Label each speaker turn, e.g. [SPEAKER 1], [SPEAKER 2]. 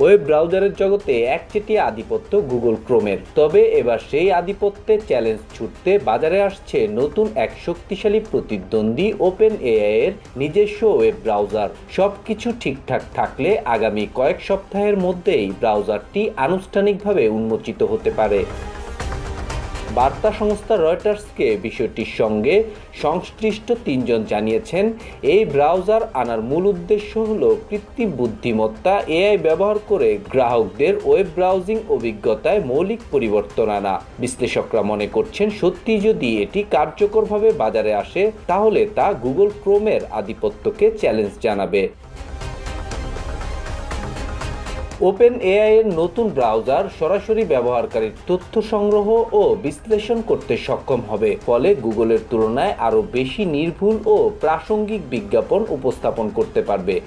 [SPEAKER 1] Web ব্রাউজারের জগতে একচেটিয়া আধিপত্য গুগল ক্রোমের। তবে এবার সেই আধিপত্যের চ্যালেঞ্জ ছুটতে বাজারে আসছে নতুন এক শক্তিশালী প্রতিদ্বন্দ্বী ওপেন এআই এর নিজস্ব ওয়েব ব্রাউজার। সবকিছু ঠিকঠাক থাকলে আগামী কয়েক সপ্তাহের মধ্যেই ব্রাউজারটি আনুষ্ঠানিকভাবে উন্মোচিত হতে পারে। বার্তা সংস্থা রয়টার্সকে বিষয়টির সঙ্গে সংশ্লিষ্ট তিনজন জানিয়েছেন, এই ব্রাউজার আনার মূল উদ্দেশ্য হল কৃত্রিম বুদ্ধিমত্তা এআই ব্যবহার করে গ্রাহকদের ওয়েব ব্রাউজিং অভিজ্ঞতায় মৌলিক পরিবর্তন আনা। বিশ্লেষকরা মনে করছেন, সত্যি যদি এটি কার্যকরভাবে বাজারে আসে তাহলে তা গুগল ক্রোমের আধিপত্যকে চ্যালেঞ্জ জানাবে। ওপেন এআই এর নতুন ব্রাউজার সরাসরি ব্যবহারকারীর তথ্য সংগ্রহ ও বিশ্লেষণ করতে সক্ষম হবে, ফলে গুগলের তুলনায় আরও বেশি নির্ভুল ও প্রাসঙ্গিক বিজ্ঞাপন উপস্থাপন করতে পারবে।